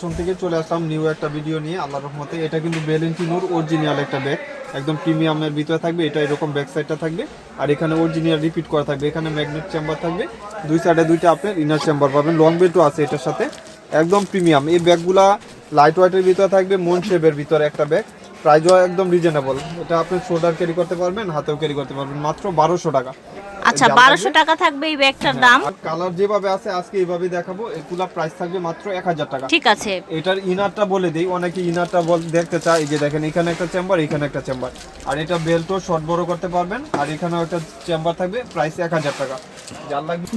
Fashion থেকে চলে আসলাম new একটা ভিডিও নিয়ে আল্লাহর রহমতে। এটা কিন্তু ভ্যালেন্টিনোর অরিজিনাল একটা ব্যাগ, একদম প্রিমিয়ামের ভিতরে থাকবে। এটা এরকম ব্যাক সাইডটা থাকবে, আর এখানে অরিজিনাল রিপিট করা থাকবে। এখানে ম্যাগনেট চেম্বার থাকবে, দুই সাইডে দুইটা আপনার ইনার চেম্বার পাবেন। লং বেল্টও আছে এটার সাথে, একদম প্রিমিয়াম। এই ব্যাগগুলা লাইট ওয়েটের ভিতরে থাকবে, মন শেপের ভিতরে একটা ব্যাগ। প্রাইসও একদম রিজনেবল। এটা আপনি শোল্ডার ক্যারি করতে পারবেন, হাতেও ক্যারি করতে পারবেন, মাত্র 1200 টাকা। আচ্ছা 1200 টাকা থাকবে এই ব্যাগটার দাম। আর কালার যেভাবে আছে আজকে এইভাবে দেখাবো। এগুলা প্রাইস থাকবে মাত্র 1000 টাকা। ঠিক আছে, এটার ইনারটা বলে দেই, অনেকে ইনারটা দেখতে চায়। এই যে দেখেন, এখানে একটা চেম্বার, এখানে একটা চেম্বার, আর এটা বেল্টও শর্ট বড় করতে পারবেন। আর এখানেও একটা চেম্বার থাকবে, প্রাইস 1000 টাকা।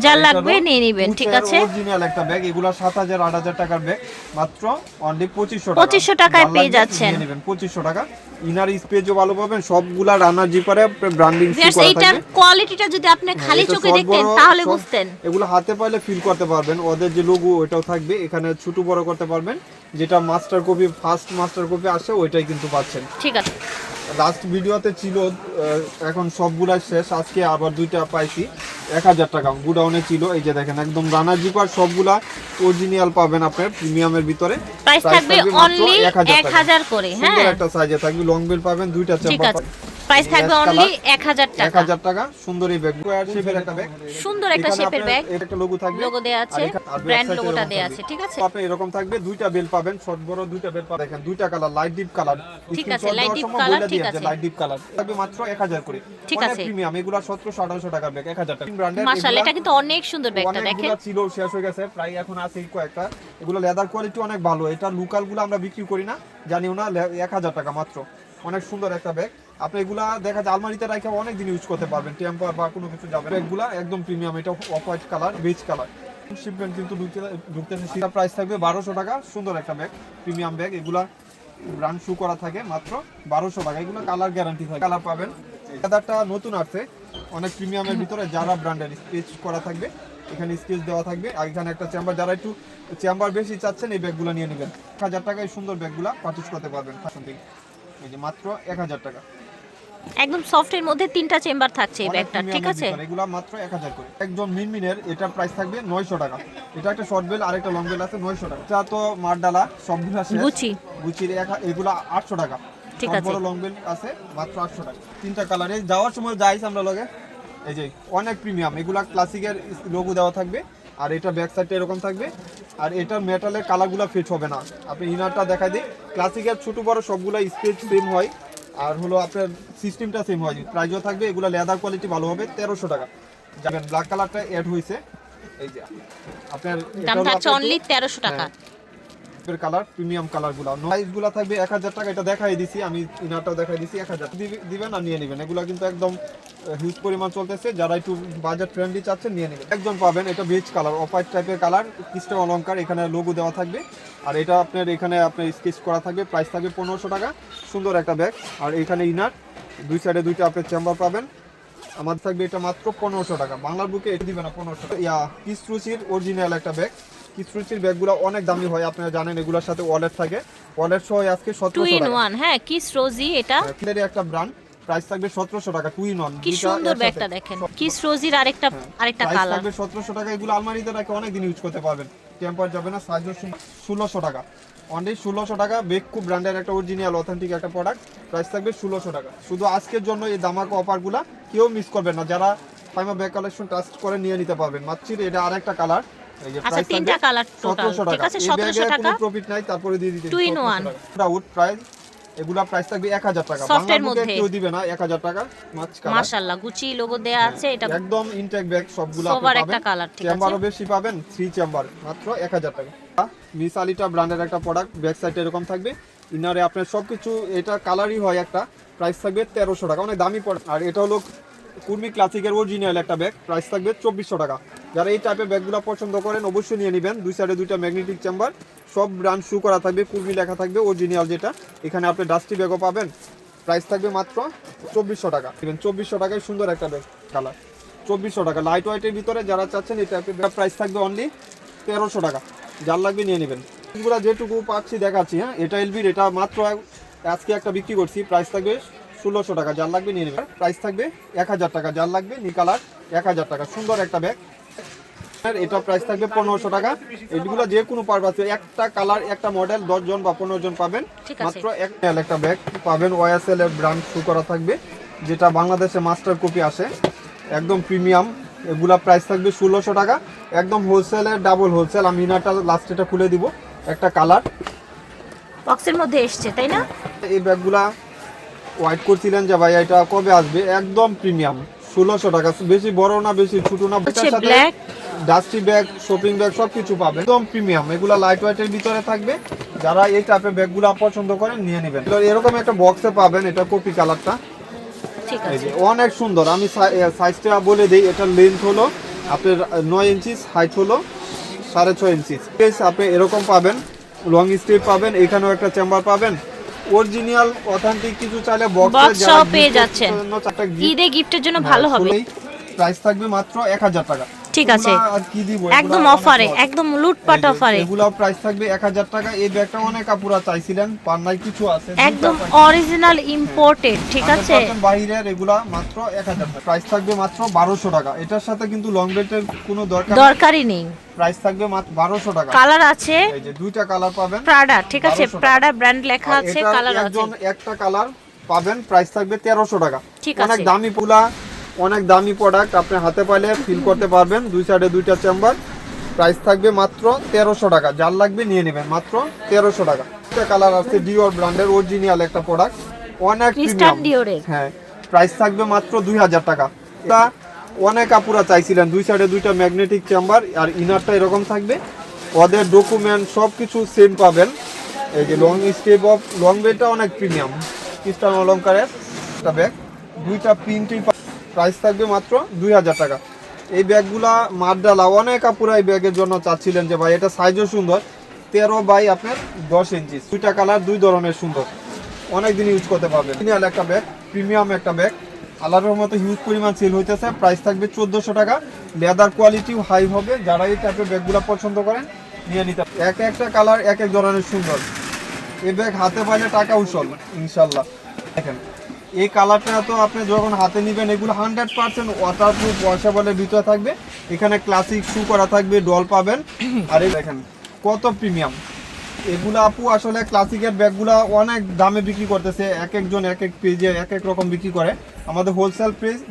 যার লাগবে নিয়ে নেবেন। ঠিক আছে, অরিজিনাল একটা ব্যাগ। এগুলা 7000 8000 টাকার ব্যাগ, মাত্র অনলি 2500 টাকা। 2500 টাকায় পেয়ে যাচ্ছেন। নিয়ে নেবেন 2500 টাকা। ইনার স্পেসও ভালো পাবেন, সবগুলা রানার জিপারে ব্র্যান্ডিং করা থাকবে। এইটার কোয়ালিটিটা যদি আপনি খালি চোখে দেখতেন তাহলে বুঝতেন। এগুলো হাতে পাইলে ফিল করতে পারবেন। ওদের যে লোগো ওটাও থাকবে, এখানে ছোট বড় করতে পারবেন। যেটা master copy, first master copy আসে ওইটাই কিন্তু পাচ্ছেন। ঠিক আছে, লাস্ট ভিডিওতে ছিল, এখন সবগুলা শেষ। আজকে আবার দুইটা পাইছি 1000 টাকা, গুডাউনে ছিল। এই যে দেখেন, একদম রানার জিপার, সবগুলা অরিজিনাল পাবেন আপনার প্রিমিয়ামের ভিতরে। প্রাইস থাকবে অনলি 1000 করে। হ্যাঁ, সুন্দর একটা সাইজে থাকবে, লং বেল পাবেন, দুইটা চেম্বার পাবেন। প্রাইস থাকবে অনলি 1000 টাকা। 1000 টাকা। সুন্দর এই ব্যাগ, স্কয়ার শেপের একটা ব্যাগ, সুন্দর একটা শেপের ব্যাগ। এর একটা লোগো থাকবে, লোগো দেয়া আছে, ব্র্যান্ড লোগোটা দেয়া আছে। ঠিক আছে, আপনি এরকম থাকবে, দুইটা বেল পাবেন, শর্ট বড় দুইটা বেল পাবেন। দেখেন দুইটা কালার, লাইট ডিপ কালার। ঠিক আছে, লাইট ডিপ কালার। ঠিক আছে, লাইট ডিপ কালার থাকবে মাত্র 1000 করে। ঠিক আছে, প্রিমিয়াম। এগুলা 1700 1800 টাকার ব্যাগ, 1000 টাকা ব্র্যান্ডের। মাশাআল্লাহ, এটা কিন্তু অনেক সুন্দর ব্যাগটা। দেখেন, এগুলা ছিল, শেষ হয়ে গেছে প্রায়, এখন আছে কয়েকটা। এগুলো লেদার কোয়ালিটি অনেক ভালো। এটা লোকাল গুলো আমরা বিক্রি করি না, জানিও না। 1000 টাকা মাত্র, অনেক সুন্দর একটা ব্যাগ। আপনি এগুলা দেখা যায় আলমারিতে রেখে অনেক দিন ইউজ করতে পারবেন, টেম্পার বা কোনো কিছু যাবে। ব্যাগগুলা একদম প্রিমিয়াম। এটা off white colour, beige colour. Shipment কিন্তু ঢুকতেছে। সেটা প্রাইস থাকবে 1200 টাকা। সুন্দর একটা ব্যাগ, প্রিমিয়াম ব্যাগ। এগুলা ব্র্যান্ড শু করা থাকে, মাত্র 1200 টাকা। এগুলো কালার গ্যারান্টি থাকে, কালার পাবেন। কালারটা নতুন আছে, অনেক প্রিমিয়ামের ভিতরে। যারা ব্র্যান্ডের স্কেচ করা থাকবে, এখানে স্কেচ দেওয়া থাকবে। আর এখানে একটা চেম্বার, যারা একটু চেম্বার বেশি চাচ্ছেন এই ব্যাগগুলো নিয়ে নেবেন। 1000 টাকায় সুন্দর ব্যাগগুলা পারচেজ করতে পারবেন ফ্যাশন থেকে। এই যে মাত্র 1000 টাকা। একদম সফটের মধ্যে তিনটা চেম্বার থাকছে এই ব্যাগটা। ঠিক আছে, এগুলা মাত্র 1000 করে। একদম মিনমিনের এটা প্রাইস থাকবে 900 টাকা। এটা একটা শর্ট বেল আর একটা লং বেল আছে, 900 টাকা। এটা তো মারডালা সবগুলা শেষ। গুচির এগুলা 800 টাকা। ঠিক আছে, বড় লং বেল আছে, মাত্র 800 টাকা। তিনটা কালারে যাওয়ার সময় যাইস আমরা লগে। এই যে অনেক প্রিমিয়াম। এগুলা ক্লাসিকের লোগো দেওয়া থাকবে, আর এটা ব্যাক সাইডটা এরকম থাকবে। আর এটা মেটালের কালারগুলো ফিট হবে না। আপনি ইনারটা দেখাই দিই। ক্লাসিকের ছোট বড় সবগুলা স্কেচ সেম হয়, আর হলো আপনার সিস্টেমটা সেম হয়। প্রাইসও থাকবে, এগুলো লেদার কোয়ালিটি ভালো হবে, 1300 টাকা। যাবেন ব্ল্যাক কালারটা অ্যাড হয়েছে। এই যে আপনার দাম থাকছে অনলি 1300 টাকা। এর কালার প্রিমিয়াম কালারগুলো, প্রাইসগুলো থাকবে 1000 টাকা। এটা দেখাই দিছি আমি, ইনারটাও দেখাই দিছি। 1000 দিবেন আর নিয়ে নেবেন। এগুলো কিন্তু একদম হিউজ পরিমাণ চলতেছে। যারা একটু বাজেট ফ্রেন্ডলি চাচ্ছেন নিয়ে নেবেন। একজন পাবেন, এটা বেজ কালার, অফ হোয়াইট টাইপের কালার, ক্রিস্টাল অলংকার। এখানে লোগো দেওয়া থাকবে, আর এটা আপনার এখানে আপনার স্কেচ করা থাকবে। প্রাইস থাকবে 1500 টাকা। সুন্দর একটা ব্যাগ। আর এখানে ইনার, দুই সাইডে দুইটা আপনার চেম্বার পাবেন। আমার থাকবে এটা মাত্র 1500 টাকা। বাংলার বুকে এটা দিবে না 1500 টাকা। কিসরুচির অরিজিনাল একটা ব্যাগ। কিসরুচির ব্যাগগুলো অনেক দামি হয়, আপনারা জানেন। এগুলোর সাথে ওয়ালেট থাকে, ওয়ালেট সহ আজকে 1700 টাকা। 2 in 1। হ্যাঁ, কিস রোজি এটা একটা ব্র্যান্ড। প্রাইস থাকবে 1700 টাকা, 2 in 1। কি সুন্দর ব্যাগটা দেখেন, কিস রোজির আরেকটা কালার। থাকবে 1700 টাকা। এগুলো আলমারিতে রেখে অনেক দিন ইউজ করতে পারবেন, টেম্পার যাবে না। সাইজ 1600 টাকা, অনলি 1600 টাকা। বেগ খুব ব্র্যান্ডের একটা অরিজিনাল অথেন্টিক একটা প্রোডাক্ট। প্রাইস থাকবে 1600 টাকা। শুধু আজকের জন্য এই দামাকা অফারগুলো কেউ মিস করবেন না। যারা ফাইমা ব্যাগ কালেকশন ট্রাস্ট করে নিয়ে নিতে পারবেন। মাত্র এটা আরেকটা কালার। এই যে আচ্ছা, তিনটা কালার টোটাল। ঠিক আছে, 1700 টাকা। কোনো প্রফিট নাই, তারপরে দিয়ে দিতে 2 in 1 আউট প্রাইস। এগুলা প্রাইস থাকবে 1000 টাকা। সফটের মধ্যে কেউ দিবে না 1000 টাকা। মাশাআল্লাহ, গুচি লোগো দেয়া আছে। এটা একদম ইনটেক ব্যাগ, সবগুলো সবার একটা কালার। ঠিক আছে, চেম্বারও বেশি পাবেন, 3 চেম্বার, মাত্র 1000 টাকা। মিস আলিটা ব্র্যান্ডের একটা প্রোডাক্ট, ব্যাক সাইডে এরকম থাকবে। ইনারে আপনার সবকিছু এটা কালারই হয় একটা। প্রাইস থাকবে 1300 টাকা, অনেক দামি প্রোডাক্ট। আর এটা হলো কুর্মি ক্লাসিকের অরিজিনাল একটা ব্যাগ। প্রাইস থাকবে 2400 টাকা। যারা এই টাইপের ব্যাগগুলো পছন্দ করেন অবশ্যই নিয়ে নেবেন। দুই সাইডে দুইটা ম্যাগনেটিক চেম্বার, সব ব্র্যান্ড শু করা থাকবে, কুর্মি লেখা থাকবে অরিজিনাল যেটা। এখানে আপনি ডাস্টি ব্যাগও পাবেন। প্রাইস থাকবে মাত্র 2400 টাকা। 2400 টাকায় সুন্দর একটা ব্যাগ কালার, 2400 টাকা। লাইট ওয়েটের ভিতরে যারা চাচ্ছেন এই টাইপের ব্যাগ, প্রাইস থাকবে অনলি 1300 টাকা। যার লাগবে নিয়ে নেবেন। এগুলো যেটুকু পাচ্ছি দেখাচ্ছি। হ্যাঁ, এটা এলবির, এটা মাত্র আজকে একটা বিক্রি করছি। প্রাইস থাকবে 1600 টাকা। যার লাগবে নিয়ে নেবেন। প্রাইস থাকবে 1000 টাকা। যার লাগবে নি কালার, 1000 টাকা। সুন্দর একটা ব্যাগ। আর এটা প্রাইস থাকবে 1500 টাকা। এগুলো যে কোনো পারপাসে একটা কালার একটা মডেল 10 জন বা 15 জন পাবেন। ঠিক আছে। মাত্র একটা ব্যাগ পাবেন, ওয়াইএসএল এর ব্র্যান্ড শু করা থাকবে, যেটা বাংলাদেশে মাস্টার কপি আসে, একদম প্রিমিয়াম। এগুলা প্রাইস থাকবে 1600 টাকা, একদম হোলসেলের ডাবল হোলসেল। আমি ইনারটা লাস্টেটা খুলে দিব, একটা কালার বক্সের মধ্যে এসছে তাই না? এই ব্যাগগুলা ওয়াইট করছিলেন যে ভাই এটা কবে আসবে, একদম প্রিমিয়াম 1600 টাকা। বেশি বড় না বেশি ছোট না, হচ্ছে black dusty bag shopping bag সবকিছু পাবেন, একদম প্রিমিয়াম। এগুলা লাইট ওয়েটের ভিতরে থাকবে, যারা এই টাইপের ব্যাগগুলো পছন্দ করেন নিয়ে নেবেন। এরকম একটা বক্সে পাবেন, এটা কপি কালারটা, ঠিক এই আছে। যে অনেক সুন্দর। আমি সাইজটা বলে দিই, এটার লেন্থ হলো আপনার 9 ইঞ্চি, হাইট হলো 6.5 ইঞ্চি। আপনি এরকম পাবেন, লং স্ট্রিপ পাবেন, এখানেও একটা চেম্বার পাবেন। অরিজিনাল অথেন্টিক কিছু চাইলে বক্স সহ পেয়ে যাচ্ছেন, ঈদে গিফটের জন্য ভালো হবে। প্রাইস থাকবে মাত্র 1000 টাকা। ঠিক আছে, আর কি দিব, একদম অফারে, একদম লুটপাট অফারে। এগুলো প্রাইস থাকবে 1000 টাকা। এই ব্যাগটা অনেক আপুরা চাইছিলেন, পান নাই, কিছু আছে একদম অরিজিনাল ইম্পোর্টেড, ঠিক আছে। বাইরের এগুলা মাত্র 1000 টাকা। প্রাইস থাকবে মাত্র 1200 টাকা। এটার সাথে কিন্তু লং বেল্টের কোনো দরকারই নেই। প্রাইস থাকবে মাত্র 1200 টাকা। কালার আছে, এই যে দুইটা কালার পাবেন, প্রাডা, ঠিক আছে, প্রাডা ব্র্যান্ড লেখা আছে, কালার আছে। একজন একটা কালার পাবেন, প্রাইস থাকবে 1300 টাকা। ঠিক অনেক আছে। দামি পুলা, অনেক দামি প্রোডাক্ট, আপনি হাতে পাইলে ফিল করতে পারবেন। দুই সাইডে দুইটা চেম্বার, প্রাইস থাকবে মাত্র 1300 টাকা। যার লাগবে নিয়ে নেবেন, মাত্র 1300 টাকা। একটা কালার আছে ডিওর ব্র্যান্ডের অরিজিনাল একটা প্রোডাক্ট, অনেক ক্রিস্টান প্রিমিয়াম। ডিওরের, হ্যাঁ, প্রাইস থাকবে মাত্র 2000 টাকা। এটা অনেক আপুরা চাইছিলেন, দুই সাইডে দুইটা ম্যাগনেটিক চেম্বার, আর ইনারটা এরকম থাকবে। ওদের ডকুমেন্ট সবকিছু সেম পাবেন। এই যে লং স্টেপ অফ লং বেটা অনেক প্রিমিয়াম, ক্রিস্টান অলংকারের একটা ব্যাগ, দুইটা প্রিন্টই। প্রাইস থাকবে মাত্র 2000 টাকা। এই ব্যাগগুলা মারডালা, অনেক আপুরা এই ব্যাগের জন্য চাচ্ছিলেন যে ভাই এটা সাইজও সুন্দর, 13 বাই আপনার 10 ইঞ্চি, দুইটা কালার, দুই ধরনের সুন্দর, অনেক দিন ইউজ করতে পারবেন। অরিজিনাল একটা ব্যাগ, প্রিমিয়াম একটা ব্যাগ, আলাদার মতো হিউজ পরিমাণ সেল হইতেছে। প্রাইস থাকবে 1400 টাকা। লেদার কোয়ালিটিও হাই হবে, যারা এই টাইপের ব্যাগগুলো পছন্দ করেন নিয়ে নিতে। এক একটা কালার এক এক ধরনের সুন্দর। এই ব্যাগ হাতে পাইলে টাকা উসল ইনশাল্লাহ। দেখেন এই কালারটা তো আপনি যখন হাতে নেবেন, এগুলো 100% ওয়াটারপ্রুফ, ওয়াশেবলের ভিতরে থাকবে। এখানে ক্লাসিক শু করা থাকবে, ডল পাবেন। আর এই দেখেন কত প্রিমিয়াম এগুলো আপু। আসলে ক্লাসিকের ব্যাগগুলো অনেক দামে বিক্রি করতেছে, এক একজন এক এক পেজে এক এক রকম বিক্রি করে। আমাদের হোলসেল প্রাইস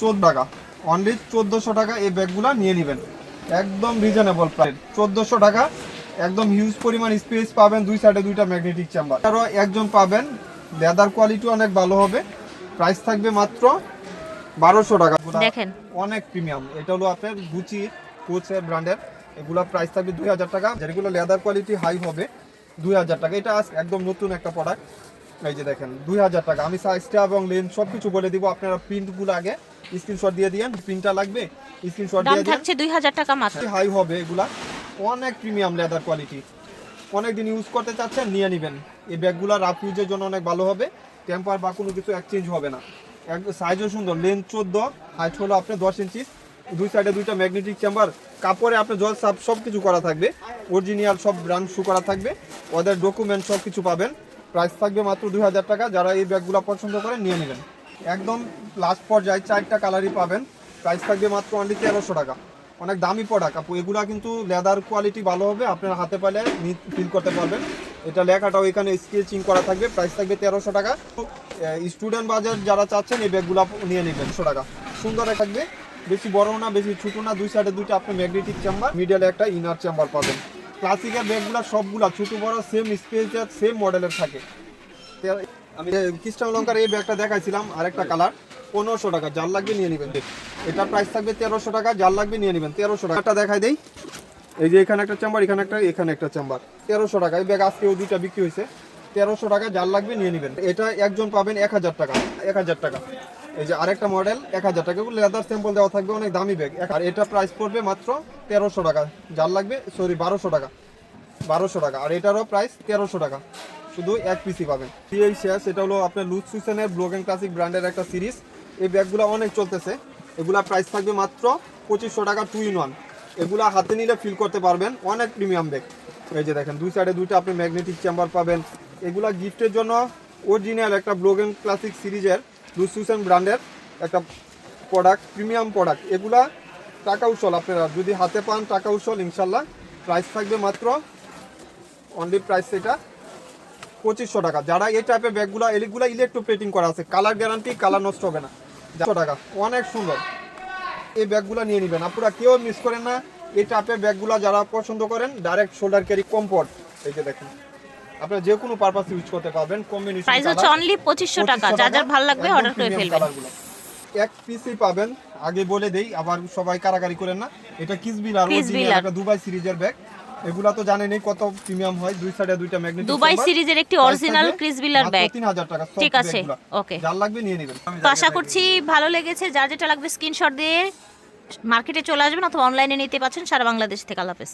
14 টাকা, অনলি 1400 টাকা। এই ব্যাগগুলো নিয়ে নেবেন, একদম রিজনেবল প্রাইস, 1400 টাকা। একদম হিউজ পরিমাণ স্পেস পাবেন, দুই সাইডে দুইটা ম্যাগনেটিক চেম্বার, আরও একজন পাবেন। লেদার কোয়ালিটি অনেক ভালো হবে। প্রাইস থাকবে মাত্র 1200 টাকা। দেখেন অনেক প্রিমিয়াম। এটা হলো আপনার গুচি কোচের ব্র্যান্ডের, এগুলা প্রাইস থাকবে 2000 টাকা। যেগুলো লেদার কোয়ালিটি হাই হবে 2000 টাকা। এটা একদম নতুন একটা প্রোডাক্ট। এই যে দেখেন 2000 টাকা। আমি সাইজটা এবং লেন্থ সবকিছু বলে দিব, আপনারা প্রিন্টগুলো আগে স্ক্রিনশট দিয়ে দিয়েন। প্রিন্টটা লাগবে স্ক্রিনশট দাম দিয়ে দিন। থাকছে 2000 টাকা মাত্র। হাই হবে এগুলা, অনেক প্রিমিয়াম লেদার কোয়ালিটি। অনেক দিন ইউজ করতে চাচ্ছেন নিয়ে নেবেন। এই ব্যাগগুলো রাফ ইউজের জন্য অনেক ভালো হবে, টেম্পার বা কোনো কিছু এক্সচেঞ্জ হবে না। সাইজও সুন্দর, লেন্থ 14, হাইট হলো আপনার 10 ইঞ্চি, দুই সাইডে দুইটা ম্যাগনেটিক চেম্বার, কাপড়ে আপনার জল সাপ সব কিছু করা থাকবে, অরিজিনাল সব ব্র্যান্ড শু করা থাকবে, ওদের ডকুমেন্ট সব কিছু পাবেন। প্রাইস থাকবে মাত্র 2000 টাকা। যারা এই ব্যাগগুলো পছন্দ করেন নিয়ে নেবেন। একদম লাস্ট পর্যায়ে 4টা কালারই পাবেন। প্রাইস থাকবে মাত্র অনলি 1300 টাকা। অনেক দামি প্রোডাক্ট আপু, এগুলা কিন্তু লেদার কোয়ালিটি ভালো হবে, আপনার হাতে পাইলে ফিল করতে পারবেন। এটা লেখাটাও এখানে স্কেচিং করা থাকবে। প্রাইস থাকবে 1300 টাকা। স্টুডেন্ট বাজার যারা চাচ্ছেন এই ব্যাগগুলো নিয়ে নেবেন, 100 টাকা। সুন্দর থাকবে, বেশি বড় না বেশি ছোট না, দুই সাইডে দুইটা আপনি ম্যাগনেটিক চেম্বার, মিডলে একটা ইনার চেম্বার পাবেন। ক্লাসিকের ব্যাগগুলো সবগুলা ছোট বড় সেম স্পেসের সেম মডেলের থাকে। আমি ক্রিস্টান অলংকার এই ব্যাগটা দেখাইছিলাম, আরেকটা কালার, 1500 টাকা। যার লাগবে নিয়ে নেবেন। এটা প্রাইস থাকবে 1300 টাকা। যার লাগবে নিয়ে নেবেন, 1300 টাকা। দেখাই দেই, এই যে এখানে একটা চেম্বার, এখানে একটা চেম্বার, 1300 টাকা। এই ব্যাগ আজকেও দুইটা বিক্রি হয়েছে, 1300 টাকা। যার লাগবে নিয়ে নেবেন। এটা একজন পাবেন 1000 টাকা, 1000 টাকা। এই যে আরেকটা মডেল 1000 টাকা, লেদার স্যাম্পল দেওয়া থাকবে, অনেক দামি ব্যাগ। আর এটা প্রাইস পড়বে মাত্র 1300 টাকা। যার লাগবে 1200 টাকা, 1200 টাকা। আর এটারও প্রাইস 1300 টাকা, শুধু এক পিসি পাবেন। এই শেষ, এটা হলো আপনার লুজ সুইসেনের ব্লগেন ক্লাসিক ব্র্যান্ডের একটা সিরিজ। এই ব্যাগগুলো অনেক চলতেছে। এগুলা প্রাইস থাকবে মাত্র 2500 টাকা, 2 in 1। এগুলা হাতে নিলে ফিল করতে পারবেন, অনেক প্রিমিয়াম ব্যাগ। এই যে দেখেন দুই সাইডে দুইটা আপনি ম্যাগনেটিক চেম্বার পাবেন। এগুলা গিফটের জন্য অরিজিনাল একটা ব্লগেন ক্লাসিক সিরিজের লুজ সুইসেন ব্র্যান্ডের একটা প্রোডাক্ট, প্রিমিয়াম প্রোডাক্ট। এগুলা টাকা উসল, আপনারা যদি হাতে পান টাকা উসল ইনশাল্লাহ। প্রাইস থাকবে মাত্র অনলি প্রাইস এটা 2500 টাকা। যারা এই টাইপের ব্যাগগুলো এগুলো ইলেকট্রোপ্লেটিং করা আছে, কালার গ্যারান্টি, কালার নষ্ট হবে না। 100 টাকা, অনেক সুন্দর। এই ব্যাগগুলো নিয়ে নেবেন আপনারা, কেউ মিস করেন না। এই টাইপের ব্যাগগুলো যারা পছন্দ করেন, ডাইরেক্ট শোল্ডার ক্যারি কমফোর্ট, এই যে দেখেন আপনারা যে কোনো পারপাস ইউজ করতে পারবেন। কম্বিনেশন প্রাইস হচ্ছে অনলি 2500 টাকা। যা যার ভালো লাগবে অর্ডার করে ফেলবেন। এক পিসই পাবেন, আগে বলে দেই, আবার সবাই কারাকারি করেন না। এটা কিসবিলার কিসবিলার। অরিজিনাল একটা দুবাই সিরিজের ব্যাগ। এগুলা তো জানেনই কত প্রিমিয়াম হয়, দুই সাইডে দুইটা ম্যাগনেটিক দুবাই সিরিজের একটি অরিজিনাল ক্রিসবিলার ব্যাগ। 3000 টাকা। ঠিক আছে, ওকে। যার লাগবে নিয়ে নেবেন। তো আশা করছি ভালো লেগেছে। যার যেটা লাগবে স্ক্রিনশট দিয়ে মার্কেটে চলে আসবেন অথবা অনলাইনে নিতে পারছেন সারা বাংলাদেশ থেকে। আল্লাহ হাফেজ।